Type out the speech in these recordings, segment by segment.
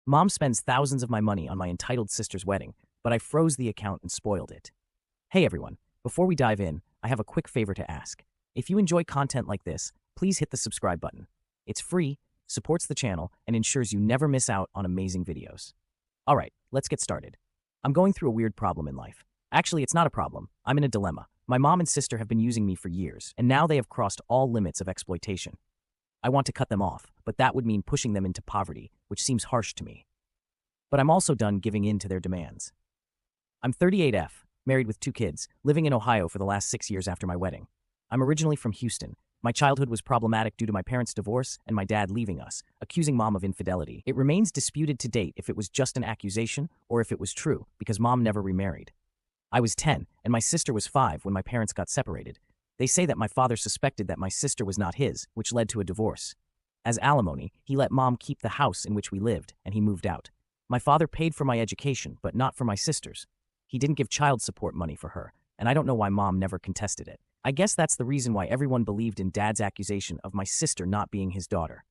Mom spends thousands of my money on my entitled sister's wedding, but I froze the account and spoiled it. Hey everyone, before we dive in, I have a quick favor to ask. If you enjoy content like this, please hit the subscribe button. It's free, supports the channel, and ensures you never miss out on amazing videos. Alright, let's get started. I'm going through a weird problem in life. Actually, it's not a problem. I'm in a dilemma. My mom and sister have been using me for years, and now they have crossed all limits of exploitation. I want to cut them off, but that would mean pushing them into poverty, which seems harsh to me. But I'm also done giving in to their demands. I'm 38F, married with 2 kids, living in Ohio for the last 6 years after my wedding. I'm originally from Houston. My childhood was problematic due to my parents' divorce and my dad leaving us, accusing mom of infidelity. It remains disputed to date if it was just an accusation or if it was true, because mom never remarried. I was 10, and my sister was 5 when my parents got separated. They say that my father suspected that my sister was not his, which led to a divorce. As alimony, he let mom keep the house in which we lived, and he moved out. My father paid for my education, but not for my sister's. He didn't give child support money for her, and I don't know why mom never contested it. I guess that's the reason why everyone believed in dad's accusation of my sister not being his daughter.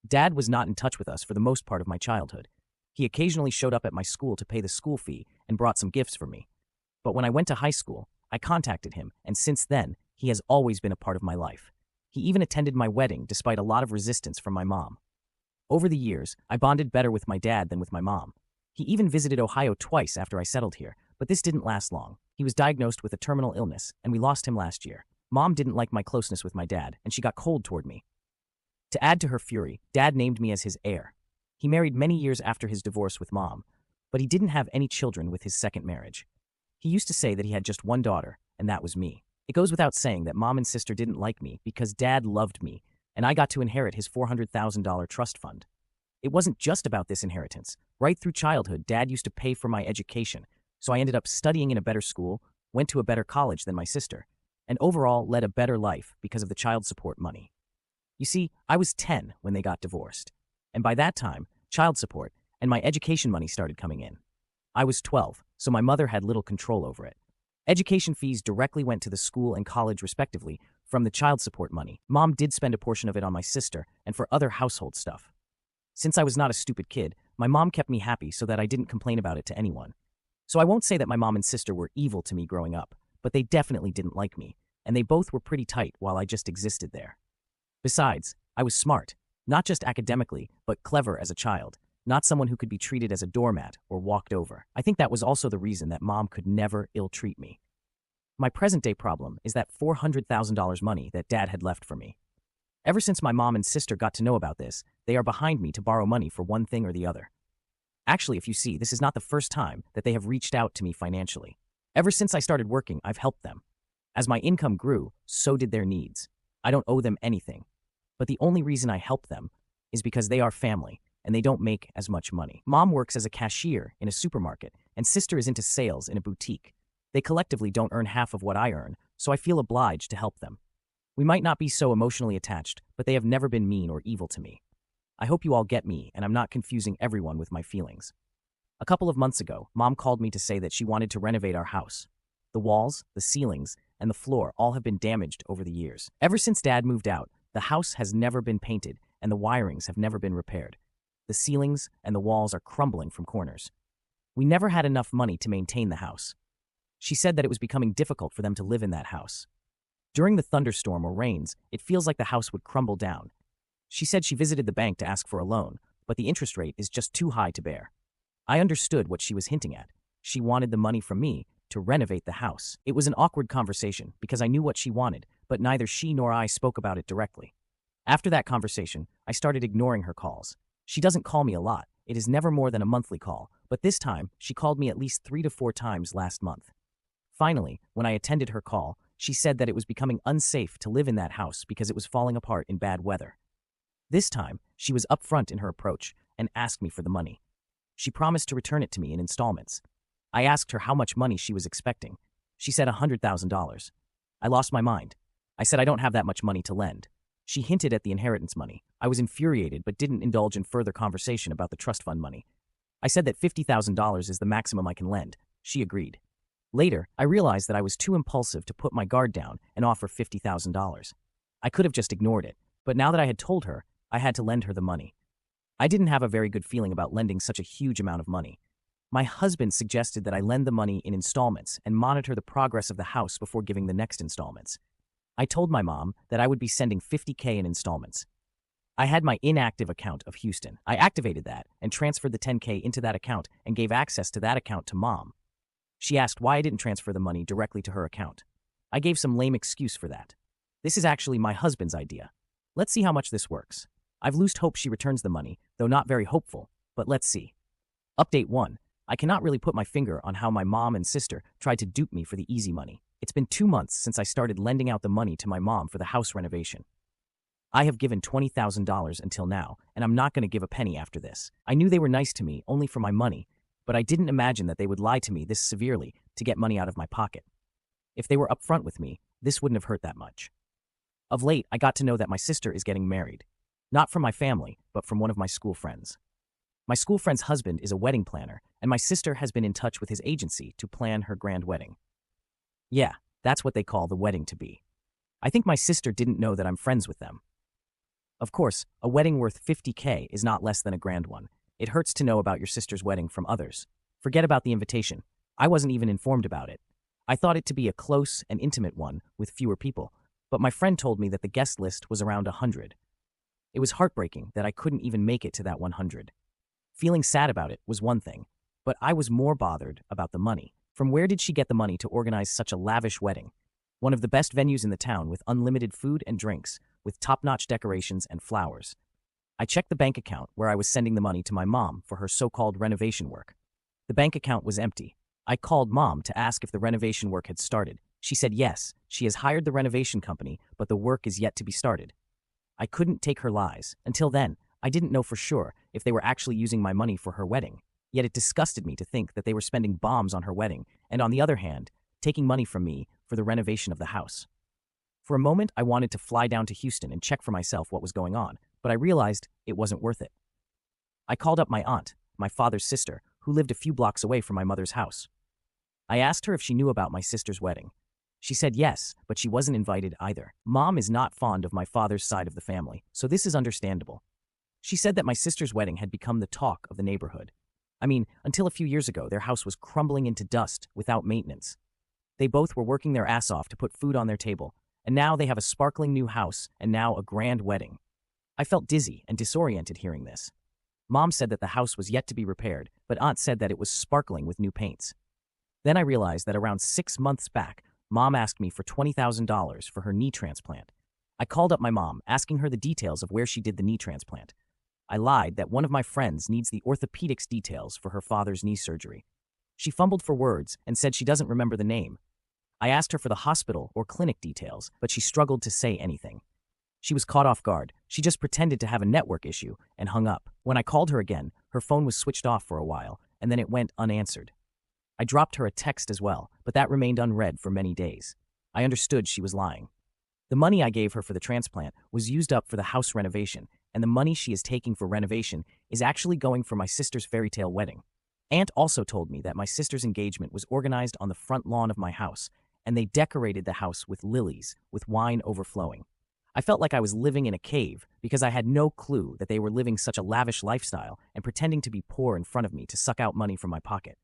Dad was not in touch with us for the most part of my childhood. He occasionally showed up at my school to pay the school fee and brought some gifts for me. But when I went to high school, I contacted him, and since then, he has always been a part of my life. He even attended my wedding despite a lot of resistance from my mom. Over the years, I bonded better with my dad than with my mom. He even visited Ohio twice after I settled here, but this didn't last long. He was diagnosed with a terminal illness, and we lost him last year. Mom didn't like my closeness with my dad, and she got cold toward me. To add to her fury, Dad named me as his heir. He married many years after his divorce with Mom, but he didn't have any children with his second marriage. He used to say that he had just one daughter, and that was me. It goes without saying that Mom and sister didn't like me because Dad loved me, and I got to inherit his $400,000 trust fund. It wasn't just about this inheritance. Right through childhood, Dad used to pay for my education, so I ended up studying in a better school, went to a better college than my sister, and overall led a better life because of the child support money. You see, I was 10 when they got divorced, and by that time, child support and my education money started coming in. I was 12, so my mother had little control over it. Education fees directly went to the school and college respectively from the child support money. Mom did spend a portion of it on my sister and for other household stuff. Since I was not a stupid kid, my mom kept me happy so that I didn't complain about it to anyone. So I won't say that my mom and sister were evil to me growing up, but they definitely didn't like me, and they both were pretty tight while I just existed there. Besides, I was smart, not just academically, but clever as a child, not someone who could be treated as a doormat or walked over. I think that was also the reason that mom could never ill-treat me. My present-day problem is that $400,000 money that dad had left for me. Ever since my mom and sister got to know about this, they are behind me to borrow money for one thing or the other. Actually, if you see, this is not the first time that they have reached out to me financially. Ever since I started working, I've helped them. As my income grew, so did their needs. I don't owe them anything. But the only reason I help them is because they are family, and they don't make as much money. Mom works as a cashier in a supermarket, and sister is into sales in a boutique. They collectively don't earn half of what I earn, so I feel obliged to help them. We might not be so emotionally attached, but they have never been mean or evil to me. I hope you all get me, and I'm not confusing everyone with my feelings. A couple of months ago, Mom called me to say that she wanted to renovate our house. The walls, the ceilings, and the floor all have been damaged over the years. Ever since Dad moved out, the house has never been painted, and the wirings have never been repaired. The ceilings and the walls are crumbling from corners. We never had enough money to maintain the house. She said that it was becoming difficult for them to live in that house. During the thunderstorm or rains, it feels like the house would crumble down. She said she visited the bank to ask for a loan, but the interest rate is just too high to bear. I understood what she was hinting at. She wanted the money from me to renovate the house. It was an awkward conversation because I knew what she wanted, but neither she nor I spoke about it directly. After that conversation, I started ignoring her calls. She doesn't call me a lot. It is never more than a monthly call, but this time, she called me at least 3 to 4 times last month. Finally, when I attended her call, she said that it was becoming unsafe to live in that house because it was falling apart in bad weather. This time, she was upfront in her approach and asked me for the money. She promised to return it to me in installments. I asked her how much money she was expecting. She said $100,000. I lost my mind. I said I don't have that much money to lend. She hinted at the inheritance money. I was infuriated but didn't indulge in further conversation about the trust fund money. I said that $50,000 is the maximum I can lend. She agreed. Later, I realized that I was too impulsive to put my guard down and offer $50,000. I could have just ignored it, but now that I had told her, I had to lend her the money. I didn't have a very good feeling about lending such a huge amount of money. My husband suggested that I lend the money in installments and monitor the progress of the house before giving the next installments. I told my mom that I would be sending $50K in installments. I had my inactive account of Houston. I activated that and transferred the $10K into that account and gave access to that account to Mom. She asked why I didn't transfer the money directly to her account. I gave some lame excuse for that. This is actually my husband's idea. Let's see how much this works. I've lost hope she returns the money, though not very hopeful, but let's see. Update 1. I cannot really put my finger on how my mom and sister tried to dupe me for the easy money. It's been 2 months since I started lending out the money to my mom for the house renovation. I have given $20,000 until now, and I'm not going to give a penny after this. I knew they were nice to me only for my money, but I didn't imagine that they would lie to me this severely to get money out of my pocket. If they were upfront with me, this wouldn't have hurt that much. Of late, I got to know that my sister is getting married. Not from my family, but from one of my school friends. My school friend's husband is a wedding planner, and my sister has been in touch with his agency to plan her grand wedding. Yeah, that's what they call the wedding to be. I think my sister didn't know that I'm friends with them. Of course, a wedding worth $50K is not less than a grand one. It hurts to know about your sister's wedding from others. Forget about the invitation. I wasn't even informed about it. I thought it to be a close and intimate one with fewer people, but my friend told me that the guest list was around 100. It was heartbreaking that I couldn't even make it to that 100. Feeling sad about it was one thing, but I was more bothered about the money. From where did she get the money to organize such a lavish wedding? One of the best venues in the town with unlimited food and drinks, with top-notch decorations and flowers. I checked the bank account where I was sending the money to my mom for her so-called renovation work. The bank account was empty. I called Mom to ask if the renovation work had started. She said yes, she has hired the renovation company, but the work is yet to be started. I couldn't take her lies. Until then, I didn't know for sure if they were actually using my money for her wedding. Yet it disgusted me to think that they were spending bombs on her wedding, and on the other hand, taking money from me for the renovation of the house. For a moment, I wanted to fly down to Houston and check for myself what was going on, but I realized it wasn't worth it. I called up my aunt, my father's sister, who lived a few blocks away from my mother's house. I asked her if she knew about my sister's wedding. She said yes, but she wasn't invited either. Mom is not fond of my father's side of the family, so this is understandable. She said that my sister's wedding had become the talk of the neighborhood. I mean, until a few years ago, their house was crumbling into dust without maintenance. They both were working their ass off to put food on their table, and now they have a sparkling new house and now a grand wedding. I felt dizzy and disoriented hearing this. Mom said that the house was yet to be repaired, but Aunt said that it was sparkling with new paints. Then I realized that around 6 months back, Mom asked me for $20,000 for her knee transplant. I called up my mom, asking her the details of where she did the knee transplant. I lied that one of my friends needs the orthopedics details for her father's knee surgery. She fumbled for words and said she doesn't remember the name. I asked her for the hospital or clinic details, but she struggled to say anything. She was caught off guard. She just pretended to have a network issue and hung up. When I called her again, her phone was switched off for a while, and then it went unanswered. I dropped her a text as well, but that remained unread for many days. I understood she was lying. The money I gave her for the transplant was used up for the house renovation, and the money she is taking for renovation is actually going for my sister's fairy tale wedding. Aunt also told me that my sister's engagement was organized on the front lawn of my house, and they decorated the house with lilies, with wine overflowing. I felt like I was living in a cave because I had no clue that they were living such a lavish lifestyle and pretending to be poor in front of me to suck out money from my pocket.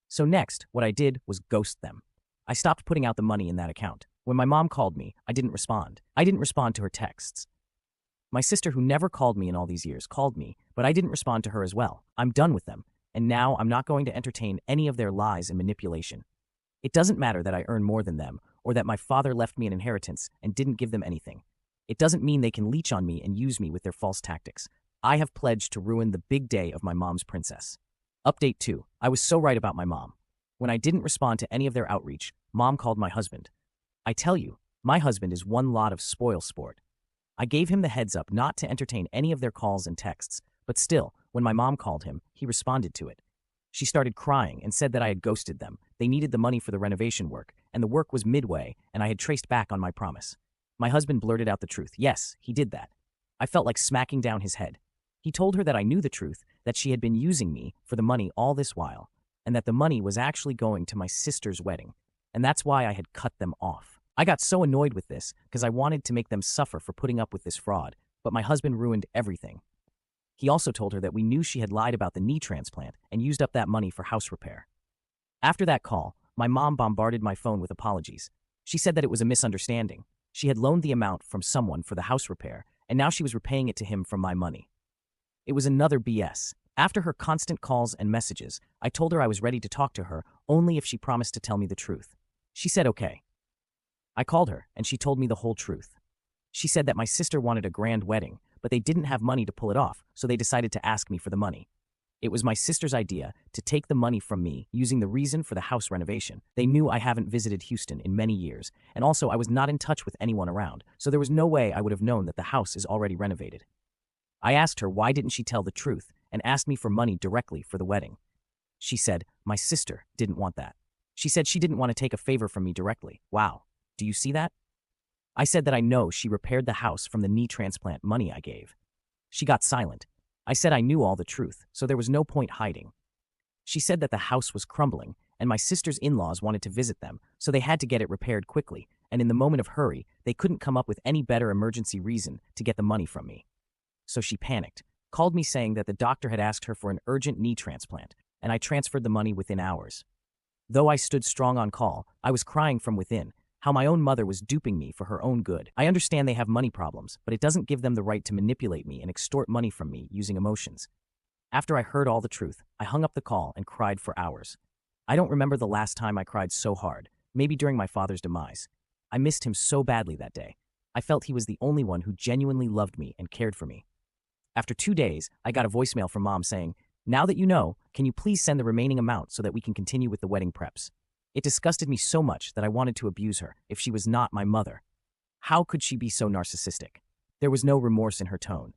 So next, what I did was ghost them. I stopped putting out the money in that account. When my mom called me, I didn't respond. I didn't respond to her texts. My sister, who never called me in all these years, called me, but I didn't respond to her as well. I'm done with them, and now I'm not going to entertain any of their lies and manipulation. It doesn't matter that I earn more than them, or that my father left me an inheritance and didn't give them anything. It doesn't mean they can leech on me and use me with their false tactics. I have pledged to ruin the big day of my mom's princess. Update 2. I was so right about my mom. When I didn't respond to any of their outreach, Mom called my husband. I tell you, my husband is one lot of spoil sport. I gave him the heads up not to entertain any of their calls and texts, but still, when my mom called him, he responded to it. She started crying and said that I had ghosted them. They needed the money for the renovation work, and the work was midway, and I had traced back on my promise. My husband blurted out the truth. Yes, he did that. I felt like smacking down his head. He told her that I knew the truth, that she had been using me for the money all this while, and that the money was actually going to my sister's wedding, and that's why I had cut them off. I got so annoyed with this because I wanted to make them suffer for putting up with this fraud, but my husband ruined everything. He also told her that we knew she had lied about the knee transplant and used up that money for house repair. After that call, my mom bombarded my phone with apologies. She said that it was a misunderstanding. She had loaned the amount from someone for the house repair, and now she was repaying it to him from my money. It was another BS. After her constant calls and messages, I told her I was ready to talk to her only if she promised to tell me the truth. She said okay. I called her, and she told me the whole truth. She said that my sister wanted a grand wedding, but they didn't have money to pull it off, so they decided to ask me for the money. It was my sister's idea to take the money from me using the reason for the house renovation. They knew I haven't visited Houston in many years, and also I was not in touch with anyone around, so there was no way I would have known that the house is already renovated. I asked her why didn't she tell the truth and asked me for money directly for the wedding. She said, my sister didn't want that. She said she didn't want to take a favor from me directly. Wow, do you see that? I said that I know she repaired the house from the knee transplant money I gave. She got silent. I said I knew all the truth, so there was no point hiding. She said that the house was crumbling, and my sister's in-laws wanted to visit them, so they had to get it repaired quickly, and in the moment of hurry, they couldn't come up with any better emergency reason to get the money from me. So she panicked, called me saying that the doctor had asked her for an urgent knee transplant, and I transferred the money within hours. Though I stood strong on call, I was crying from within, how my own mother was duping me for her own good. I understand they have money problems, but it doesn't give them the right to manipulate me and extort money from me using emotions. After I heard all the truth, I hung up the call and cried for hours. I don't remember the last time I cried so hard, maybe during my father's demise. I missed him so badly that day. I felt he was the only one who genuinely loved me and cared for me. After 2 days, I got a voicemail from Mom saying, now that you know, can you please send the remaining amount so that we can continue with the wedding preps? It disgusted me so much that I wanted to abuse her if she was not my mother. How could she be so narcissistic? There was no remorse in her tone.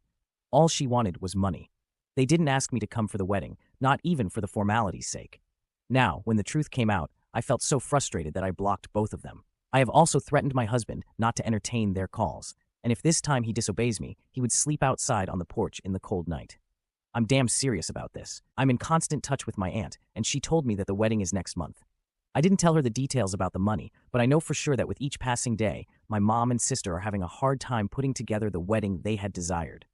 All she wanted was money. They didn't ask me to come for the wedding, not even for the formality's sake. Now, when the truth came out, I felt so frustrated that I blocked both of them. I have also threatened my husband not to entertain their calls, and if this time he disobeys me, he would sleep outside on the porch in the cold night. I'm damn serious about this. I'm in constant touch with my aunt, and she told me that the wedding is next month. I didn't tell her the details about the money, but I know for sure that with each passing day, my mom and sister are having a hard time putting together the wedding they had desired.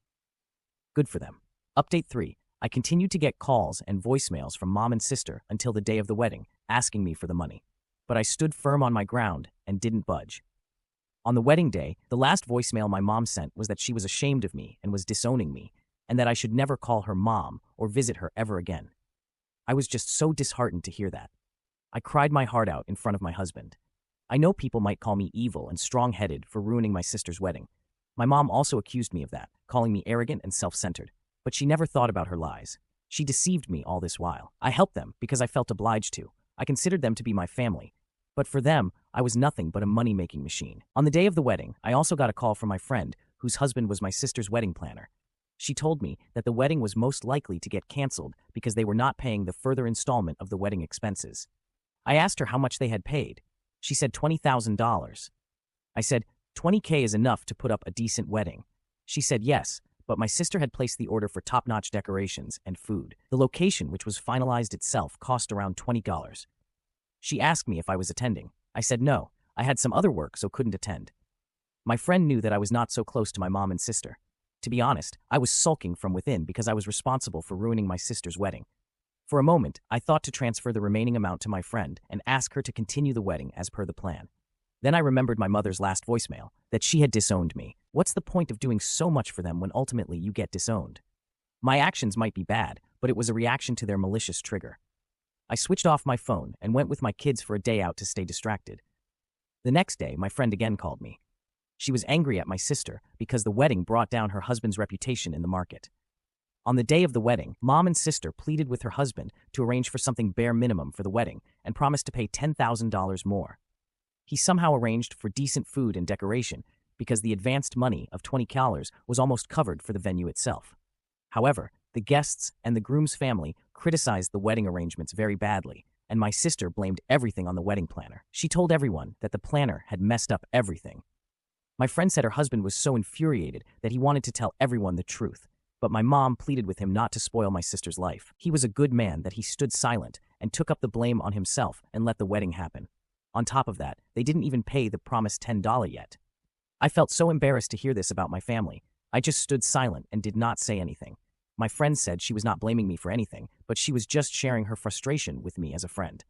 Good for them. Update 3. I continued to get calls and voicemails from mom and sister until the day of the wedding, asking me for the money. But I stood firm on my ground and didn't budge. On the wedding day, the last voicemail my mom sent was that she was ashamed of me and was disowning me, and that I should never call her mom or visit her ever again. I was just so disheartened to hear that. I cried my heart out in front of my husband. I know people might call me evil and strong-headed for ruining my sister's wedding. My mom also accused me of that, calling me arrogant and self-centered, but she never thought about her lies. She deceived me all this while. I helped them because I felt obliged to. I considered them to be my family. But for them, I was nothing but a money-making machine. On the day of the wedding, I also got a call from my friend, whose husband was my sister's wedding planner. She told me that the wedding was most likely to get canceled because they were not paying the further installment of the wedding expenses. I asked her how much they had paid. She said $20,000. I said, $20K is enough to put up a decent wedding. She said yes, but my sister had placed the order for top-notch decorations and food. The location, which was finalized itself, cost around $20. She asked me if I was attending. I said no, I had some other work so couldn't attend. My friend knew that I was not so close to my mom and sister. To be honest, I was sulking from within because I was responsible for ruining my sister's wedding. For a moment, I thought to transfer the remaining amount to my friend and ask her to continue the wedding as per the plan. Then I remembered my mother's last voicemail, that she had disowned me. What's the point of doing so much for them when ultimately you get disowned? My actions might be bad, but it was a reaction to their malicious trigger. I switched off my phone and went with my kids for a day out to stay distracted. The next day, my friend again called me. She was angry at my sister because the wedding brought down her husband's reputation in the market. On the day of the wedding, mom and sister pleaded with her husband to arrange for something bare minimum for the wedding and promised to pay $10,000 more. He somehow arranged for decent food and decoration because the advanced money of $20 was almost covered for the venue itself. However, the guests and the groom's family criticized the wedding arrangements very badly, and my sister blamed everything on the wedding planner. She told everyone that the planner had messed up everything. My friend said her husband was so infuriated that he wanted to tell everyone the truth. But my mom pleaded with him not to spoil my sister's life. He was a good man that he stood silent and took up the blame on himself and let the wedding happen. On top of that, they didn't even pay the promised $10 yet. I felt so embarrassed to hear this about my family. I just stood silent and did not say anything. My friend said she was not blaming me for anything, but she was just sharing her frustration with me as a friend.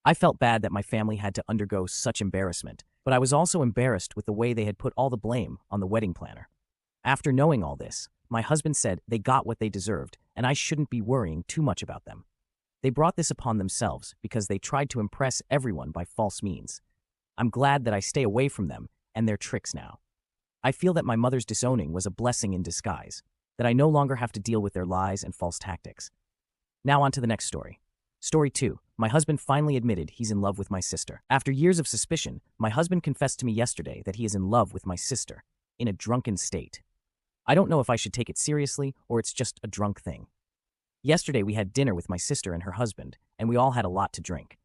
I felt bad that my family had to undergo such embarrassment, but I was also embarrassed with the way they had put all the blame on the wedding planner. After knowing all this, my husband said they got what they deserved and I shouldn't be worrying too much about them. They brought this upon themselves because they tried to impress everyone by false means. I'm glad that I stay away from them and their tricks now. I feel that my mother's disowning was a blessing in disguise, that I no longer have to deal with their lies and false tactics. Now on to the next story. Story 2. My husband finally admitted he's in love with my sister. After years of suspicion, my husband confessed to me yesterday that he is in love with my sister, in a drunken state. I don't know if I should take it seriously or it's just a drunk thing. Yesterday we had dinner with my sister and her husband, and we all had a lot to drink.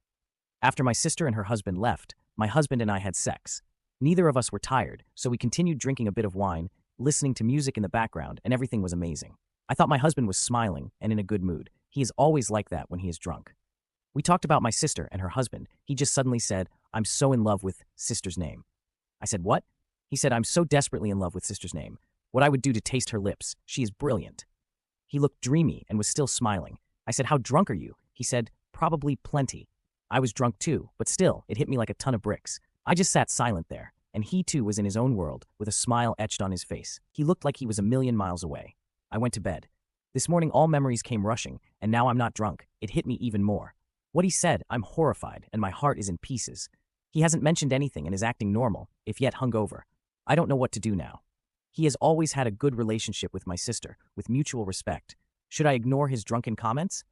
After my sister and her husband left, my husband and I had sex. Neither of us were tired, so we continued drinking a bit of wine, listening to music in the background, and everything was amazing. I thought my husband was smiling and in a good mood. He is always like that when he is drunk. We talked about my sister and her husband. He just suddenly said, "I'm so in love with sister's name." I said, "What?" He said, "I'm so desperately in love with sister's name. What I would do to taste her lips. She is brilliant." He looked dreamy and was still smiling. I said, "How drunk are you?" He said, "Probably plenty." I was drunk too, but still, it hit me like a ton of bricks. I just sat silent there, and he too was in his own world, with a smile etched on his face. He looked like he was a million miles away. I went to bed. This morning all memories came rushing, and now I'm not drunk. It hit me even more. What he said, I'm horrified, and my heart is in pieces. He hasn't mentioned anything and is acting normal, if yet hungover. I don't know what to do now. He has always had a good relationship with my sister, with mutual respect. Should I ignore his drunken comments?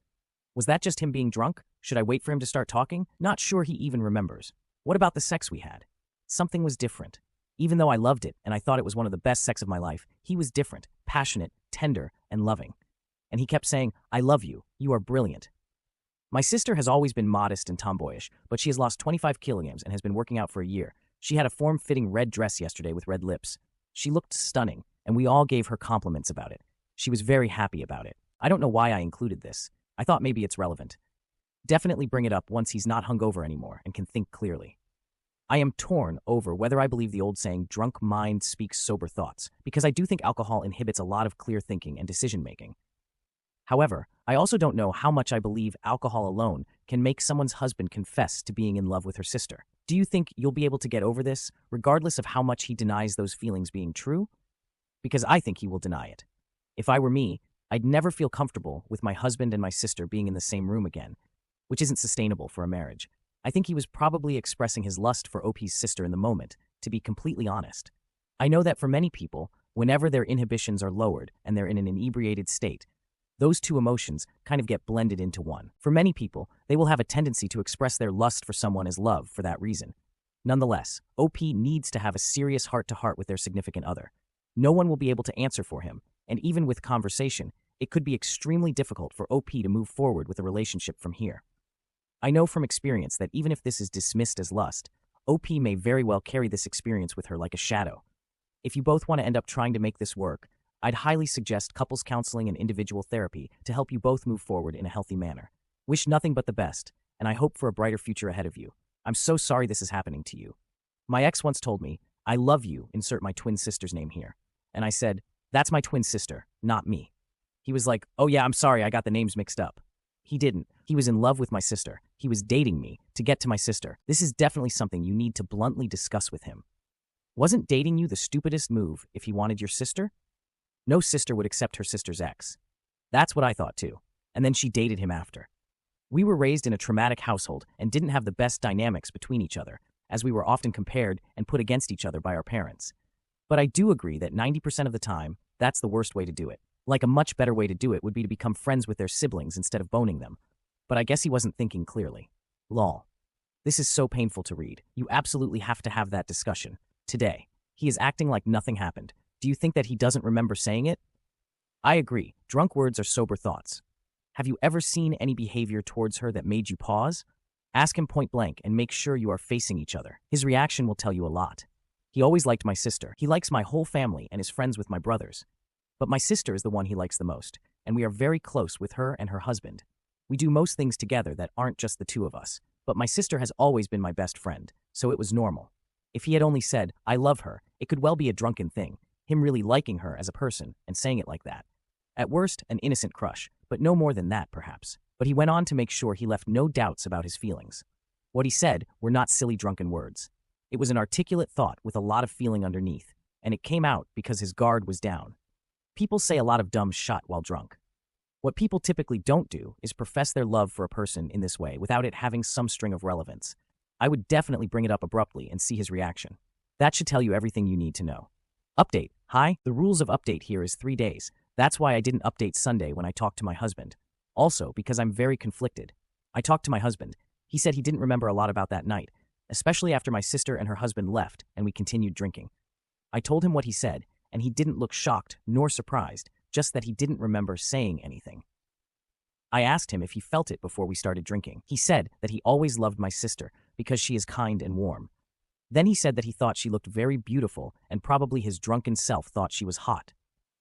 Was that just him being drunk? Should I wait for him to start talking? Not sure he even remembers. What about the sex we had? Something was different. Even though I loved it and I thought it was one of the best sex of my life, he was different, passionate, tender, and loving. And he kept saying, "I love you. You are brilliant." My sister has always been modest and tomboyish, but she has lost 25 kilograms and has been working out for a year. She had a form-fitting red dress yesterday with red lips. She looked stunning, and we all gave her compliments about it. She was very happy about it. I don't know why I included this. I thought maybe it's relevant. Definitely bring it up once he's not hungover anymore and can think clearly. I am torn over whether I believe the old saying, "drunk mind speaks sober thoughts," because I do think alcohol inhibits a lot of clear thinking and decision-making. However, I also don't know how much I believe alcohol alone can make someone's husband confess to being in love with her sister. Do you think you'll be able to get over this, regardless of how much he denies those feelings being true? Because I think he will deny it. If I were me, I'd never feel comfortable with my husband and my sister being in the same room again, which isn't sustainable for a marriage. I think he was probably expressing his lust for OP's sister in the moment, to be completely honest. I know that for many people, whenever their inhibitions are lowered and they're in an inebriated state, those two emotions kind of get blended into one. For many people, they will have a tendency to express their lust for someone as love for that reason. Nonetheless, OP needs to have a serious heart-to-heart with their significant other. No one will be able to answer for him, and even with conversation, it could be extremely difficult for OP to move forward with a relationship from here. I know from experience that even if this is dismissed as lust, OP may very well carry this experience with her like a shadow. If you both want to end up trying to make this work, I'd highly suggest couples counseling and individual therapy to help you both move forward in a healthy manner. Wish nothing but the best, and I hope for a brighter future ahead of you. I'm so sorry this is happening to you. My ex once told me, "I love you, insert my twin sister's name here." And I said, "That's my twin sister, not me." He was like, "Oh yeah, I'm sorry, I got the names mixed up." He didn't. He was in love with my sister. He was dating me to get to my sister. This is definitely something you need to bluntly discuss with him. Wasn't dating you the stupidest move if he wanted your sister? No sister would accept her sister's ex. That's what I thought too. And then she dated him after. We were raised in a traumatic household and didn't have the best dynamics between each other, as we were often compared and put against each other by our parents. But I do agree that 90% of the time, that's the worst way to do it. Like a much better way to do it would be to become friends with their siblings instead of boning them. But I guess he wasn't thinking clearly. Lol. This is so painful to read. You absolutely have to have that discussion. Today. He is acting like nothing happened. Do you think that he doesn't remember saying it? I agree. Drunk words are sober thoughts. Have you ever seen any behavior towards her that made you pause? Ask him point blank and make sure you are facing each other. His reaction will tell you a lot. He always liked my sister. He likes my whole family and is friends with my brothers. But my sister is the one he likes the most, and we are very close with her and her husband. We do most things together that aren't just the two of us, but my sister has always been my best friend, so it was normal. If he had only said, "I love her," it could well be a drunken thing, him really liking her as a person and saying it like that. At worst, an innocent crush, but no more than that, perhaps. But he went on to make sure he left no doubts about his feelings. What he said were not silly drunken words. It was an articulate thought with a lot of feeling underneath, and it came out because his guard was down. People say a lot of dumb shit while drunk. What people typically don't do is profess their love for a person in this way without it having some string of relevance. I would definitely bring it up abruptly and see his reaction. That should tell you everything you need to know. Update. Hi, the rules of update here is 3 days. That's why I didn't update Sunday when I talked to my husband. Also, because I'm very conflicted. I talked to my husband. He said he didn't remember a lot about that night, especially after my sister and her husband left and we continued drinking. I told him what he said, and he didn't look shocked nor surprised, just that he didn't remember saying anything. I asked him if he felt it before we started drinking. He said that he always loved my sister because she is kind and warm. Then he said that he thought she looked very beautiful and probably his drunken self thought she was hot.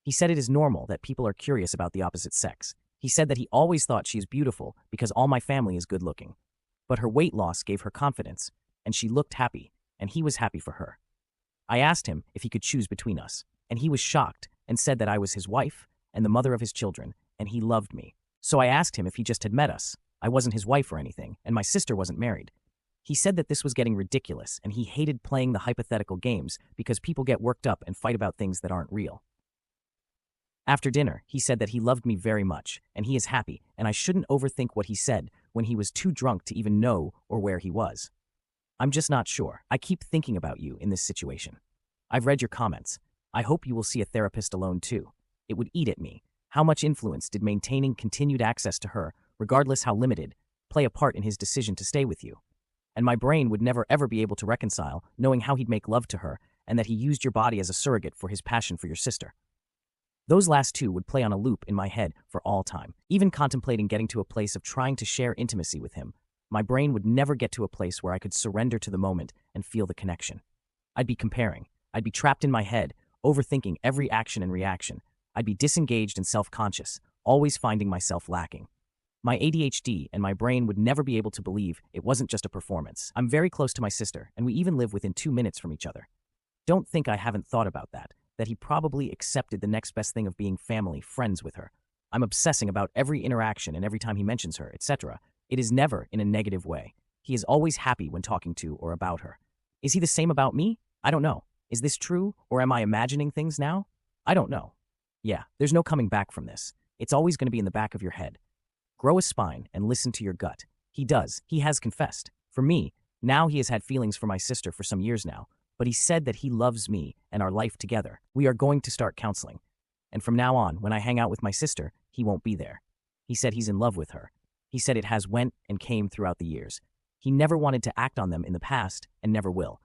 He said it is normal that people are curious about the opposite sex. He said that he always thought she is beautiful because all my family is good looking. But her weight loss gave her confidence, and she looked happy, and he was happy for her. I asked him if he could choose between us, and he was shocked and said that I was his wife and the mother of his children, and he loved me. So I asked him if he just had met us. I wasn't his wife or anything, and my sister wasn't married. He said that this was getting ridiculous, and he hated playing the hypothetical games because people get worked up and fight about things that aren't real. After dinner, he said that he loved me very much, and he is happy, and I shouldn't overthink what he said when he was too drunk to even know or where he was. I'm just not sure. I keep thinking about you in this situation. I've read your comments. I hope you will see a therapist alone too. It would eat at me. How much influence did maintaining continued access to her, regardless how limited, play a part in his decision to stay with you? And my brain would never ever be able to reconcile knowing how he'd make love to her and that he used your body as a surrogate for his passion for your sister. Those last two would play on a loop in my head for all time. Even contemplating getting to a place of trying to share intimacy with him, my brain would never get to a place where I could surrender to the moment and feel the connection. I'd be comparing. I'd be trapped in my head, overthinking every action and reaction. I'd be disengaged and self-conscious, always finding myself lacking. My ADHD and my brain would never be able to believe it wasn't just a performance. I'm very close to my sister, and we even live within 2 minutes from each other. Don't think I haven't thought about that he probably accepted the next best thing of being family, friends with her. I'm obsessing about every interaction and every time he mentions her, etc. It is never in a negative way. He is always happy when talking to or about her. Is he the same about me? I don't know. Is this true, or am I imagining things now? I don't know. Yeah, there's no coming back from this. It's always going to be in the back of your head. Grow a spine and listen to your gut. He does. He has confessed. For me, now he has had feelings for my sister for some years now, but he said that he loves me and our life together. We are going to start counseling. And from now on, when I hang out with my sister, he won't be there. He said he's in love with her. He said it has went and came throughout the years. He never wanted to act on them in the past and never will.